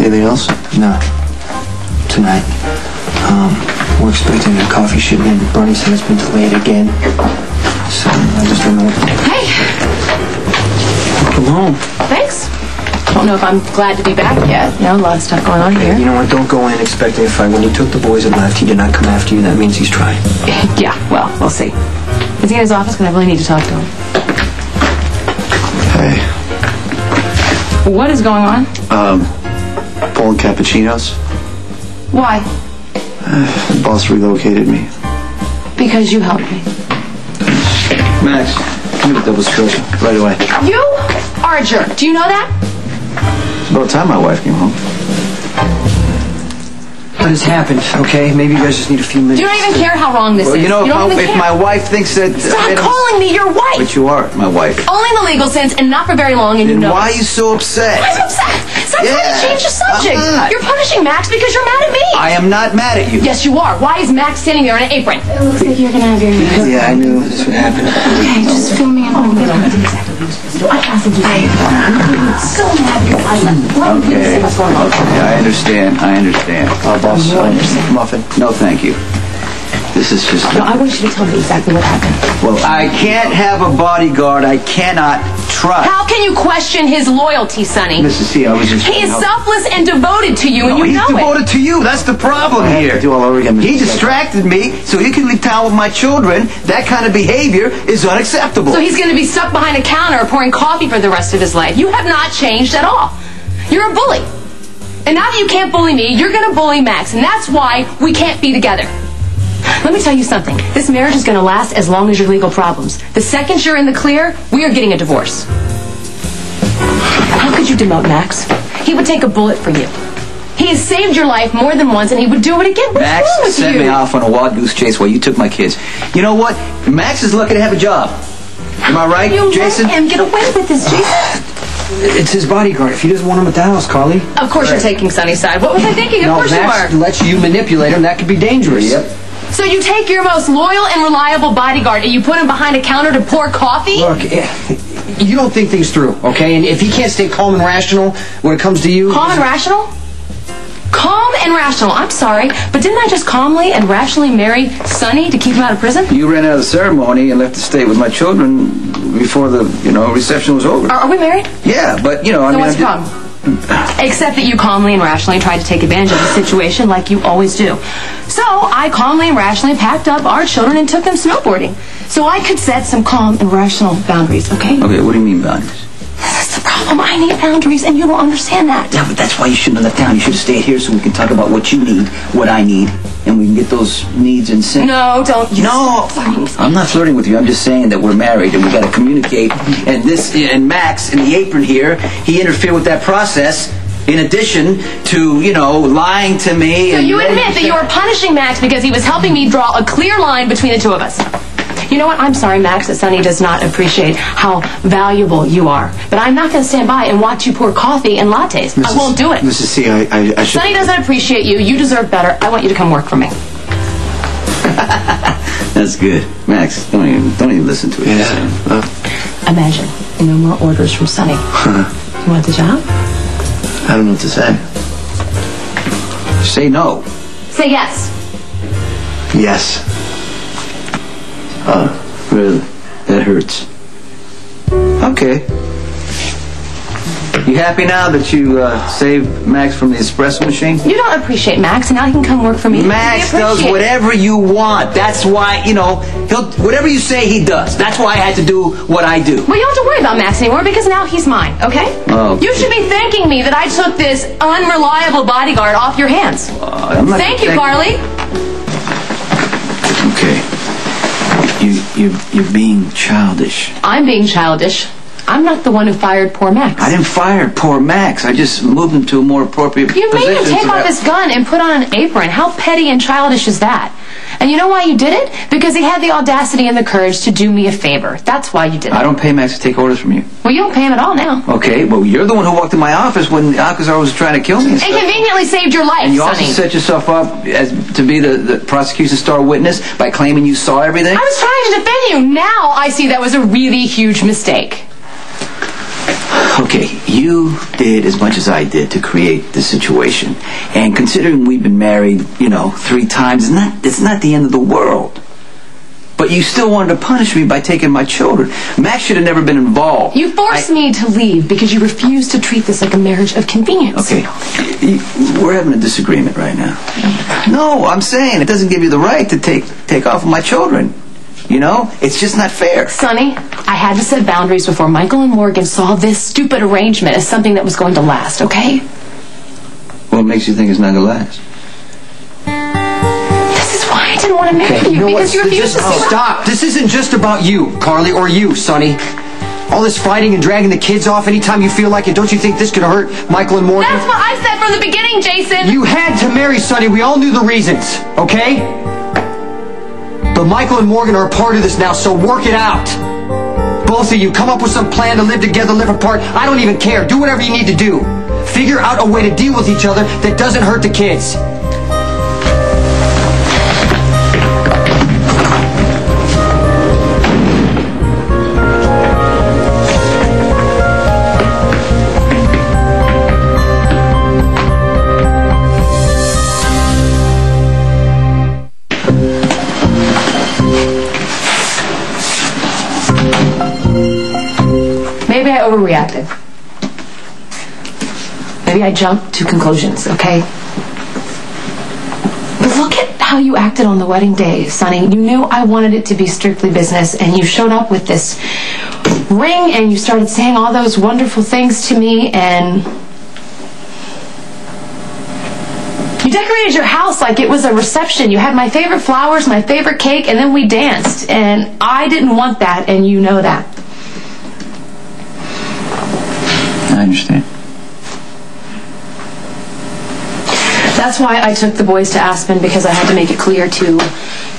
anything else? No. Tonight. We're expecting a coffee shipment. Bernie said it's been delayed again. So I just don't know. Hey. Welcome home. Thanks. I don't know if I'm glad to be back yet. You know, a lot of stuff going on here. You know what? Don't go in expecting a fight. When he took the boys and left, he did not come after you. That means he's trying. Yeah, well, we'll see. Is he in his office? Because I really need to talk to him. Hey. What is going on? Pulling cappuccinos. Why? The boss relocated me. Because you helped me. Max, give me the double espresso right away. You are a jerk. Do you know that? It's about time my wife came home. What has happened, okay? Maybe you guys just need a few minutes. You don't even care how wrong this is. You know, don't even if care. my wife thinks that... Stop calling me your wife! But you are my wife. Only in the legal sense and not for very long, and you Then know why are you so upset? I'm upset! Stop trying to change the subject! I'm not. You're punishing Max because you're mad at me! I am not mad at you. Yes, you are. Why is Max standing there in an apron? It looks like you're gonna have your hair. Yeah, I knew this would happen. Okay, just fill me in. I asked him to I'm so mad because I love you. Okay, I understand. Boss, muffin. No, thank you. This is just... No, I want you to tell me exactly what happened. Well, I can't have a bodyguard I cannot trust. How can you question his loyalty, Sonny? Mrs. C, I was just... He is selfless and devoted to you, and you know he's it. devoted to you. That's the problem here. Do all over again. He distracted me so he could leave town with my children. That kind of behavior is unacceptable. So he's going to be stuck behind a counter pouring coffee for the rest of his life. You have not changed at all. You're a bully. And now that you can't bully me, you're going to bully Max, and that's why we can't be together. Let me tell you something. This marriage is going to last as long as your legal problems. The second you're in the clear, we are getting a divorce. How could you demote Max? He would take a bullet for you. He has saved your life more than once, and he would do it again. What's Max wrong with sent you? me off on a wild goose chase while you took my kids. You know what? Max is lucky to have a job. Am I right, You Jason? let him get away with this, Jason. It's his bodyguard. If he doesn't want him at the house, Carly. Of course you're taking Sonny's side. What was I thinking? Of No, course Max you are. lets you manipulate him. That could be dangerous. Yep. So you take your most loyal and reliable bodyguard and you put him behind a counter to pour coffee? Look, you don't think things through, okay? And if he can't stay calm and rational when it comes to you... Calm and rational? Calm and rational. I'm sorry, but didn't I just calmly and rationally marry Sonny to keep him out of prison? You ran out of the ceremony and left the state with my children before the, reception was over. Are we married? Yeah, but, I So mean... what's the problem? Except that you calmly and rationally tried to take advantage of the situation like you always do. So I calmly and rationally packed up our children and took them snowboarding. So I could set some calm and rational boundaries, okay? Okay, what do you mean boundaries? That's the problem. I need boundaries, and you don't understand that. Yeah, but that's why you shouldn't have left town. You should have stayed here so we can talk about what you need, what I need, and we can get those needs in sync. No, don't. No, I'm not flirting with you. I'm just saying that we're married and we got to communicate. And Max in the apron here, he interfered with that process. In addition to, lying to me. So and you admit that you were punishing Max because he was helping me draw a clear line between the two of us. You know what? I'm sorry, Max, that Sonny does not appreciate how valuable you are. But I'm not going to stand by and watch you pour coffee and lattes. I won't do it. Mrs. C, I should... Sonny doesn't appreciate you. You deserve better. I want you to come work for me. That's good. Max, don't even listen to it. Yeah. Imagine, no more orders from Sonny. You want the job? I don't know what to say. Say no. Say yes. Yes. Really? That hurts. Okay. You happy now that you saved Max from the espresso machine? You don't appreciate Max, and now he can come work for me. Max does whatever you want. That's why, he'll whatever you say he does. That's why I had to do what I do. Well, you don't have to worry about Max anymore because now he's mine, okay? Oh, okay. You should be thanking me that I took this unreliable bodyguard off your hands. Thank you, Carly. Okay. You're being childish. I'm being childish. I'm not the one who fired poor Max. I didn't fire poor Max. I just moved him to a more appropriate You position. made him take off his gun and put on an apron. How petty and childish is that? And you know why you did it? Because he had the audacity and the courage to do me a favor. That's why you did it. I don't pay Max to take orders from you. Well, you don't pay him at all now. Okay, well, you're the one who walked in my office when Alcazar was trying to kill me. And conveniently saved your life, And you Sonny. also set yourself up to be the prosecution's star witness by claiming you saw everything? I was trying to defend you. Now I see that was a really huge mistake. Okay, you did as much as I did to create this situation. And considering we've been married, 3 times, it's not the end of the world. But you still wanted to punish me by taking my children. Max should have never been involved. You forced me to leave because you refused to treat this like a marriage of convenience. Okay, we're having a disagreement right now. No, I'm saying it doesn't give you the right to take off my children. It's just not fair. Sonny, I had to set boundaries before Michael and Morgan saw this stupid arrangement as something that was going to last, okay? What makes you think it's not going to last? This is why I didn't want to marry you, because you refused to see... Stop! This isn't just about you, Carly, or you, Sonny. All this fighting and dragging the kids off anytime you feel like it, don't you think this could hurt Michael and Morgan? That's what I said from the beginning, Jason! You had to marry Sonny. We all knew the reasons, okay? But Michael and Morgan are a part of this now, so work it out. Both of you, come up with some plan to live together, live apart. I don't even care. Do whatever you need to do. Figure out a way to deal with each other that doesn't hurt the kids. Maybe I overreacted. Maybe I jumped to conclusions, okay? But look at how you acted on the wedding day, Sonny. You knew I wanted it to be strictly business, and you showed up with this ring, and you started saying all those wonderful things to me, and... you decorated your house like it was a reception. You had my favorite flowers, my favorite cake, and then we danced. And I didn't want that, and you know that. I understand. That's why I took the boys to Aspen, because I had to make it clear to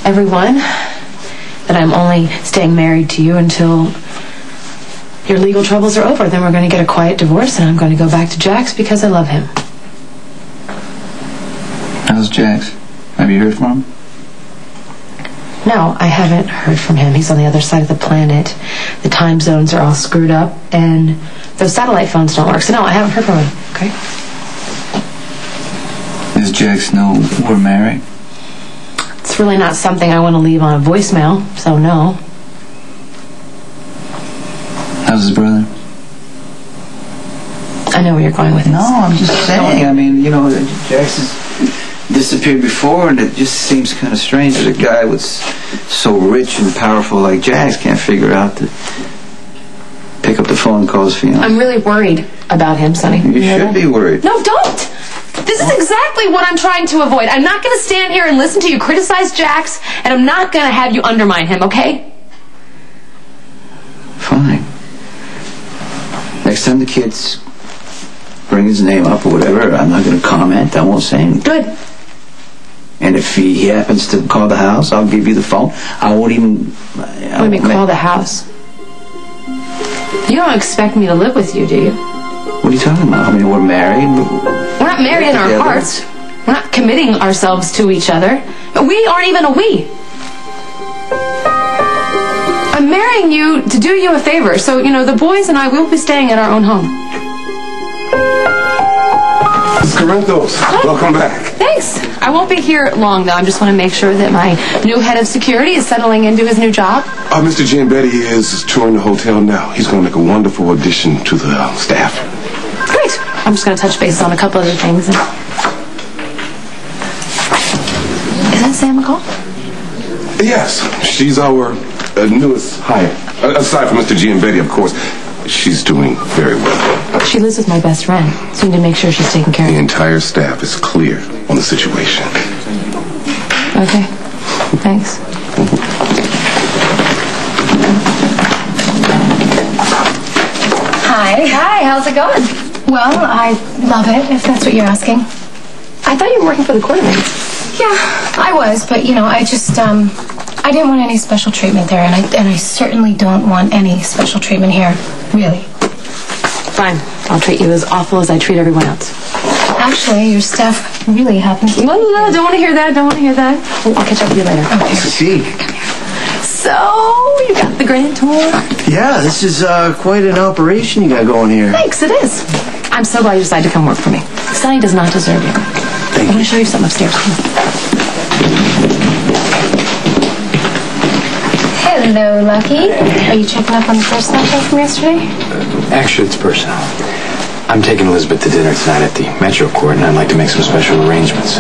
everyone that I'm only staying married to you until your legal troubles are over. Then we're going to get a quiet divorce, and I'm going to go back to Jax because I love him. How's Jax? Have you heard from him? No, I haven't heard from him. He's on the other side of the planet. The time zones are all screwed up, and those satellite phones don't work. So no, I haven't heard from him, okay? Does Jax know we're married? It's really not something I want to leave on a voicemail, so no. How's his brother? I know where you're going with this. No, I'm just saying. I mean, Jax has disappeared before, and it just seems kind of strange that a guy with so rich and powerful like Jax can't figure out to pick up the phone and call his fiancé. I'm really worried about him, Sonny. You should be worried. No, don't! This is exactly what I'm trying to avoid. I'm not going to stand here and listen to you criticize Jax, and I'm not going to have you undermine him, okay? Fine. Next time the kids bring his name up or whatever, I'm not going to comment. I won't say anything. Good. And if he happens to call the house, I'll give you the phone. I won't even... What do you mean, call the house? You don't expect me to live with you, do you? What are you talking about? I mean, we're married. We're not married in our hearts. We're not committing ourselves to each other. We aren't even a we. I'm marrying you to do you a favor. So, the boys and I will be staying at our own home. Ms. Corinthos, welcome back. Thanks. I won't be here long, though. I just want to make sure that my new head of security is settling into his new job. Mr. Giambetti is touring the hotel now. He's going to make a wonderful addition to the staff. Great. I'm just going to touch base on a couple other things. Is that Sam McCall? Yes, she's our newest hire. Aside from Mr. Giambetti, of course. She's doing very well. She lives with my best friend. So we need to make sure she's taken care of. The entire staff is clear on the situation. Okay. Thanks. Hi. Hi, how's it going? Well, I love it, if that's what you're asking. I thought you were working for the quartermain. Yeah, I was, but, I just, I didn't want any special treatment there, and I certainly don't want any special treatment here, really. Fine. I'll treat you as awful as I treat everyone else. Actually, your staff really happens to... No, don't want to hear that. Don't want to hear that. I'll catch up with you later. Okay. See. So, you got the grand tour. Yeah, this is quite an operation you got going here. Thanks, it is. I'm so glad you decided to come work for me. Sonny does not deserve you. I'm going to show you something upstairs. Hello, Lucky. Are you checking up on the personal thing from yesterday? Actually, it's personal. I'm taking Elizabeth to dinner tonight at the Metro Court, and I'd like to make some special arrangements.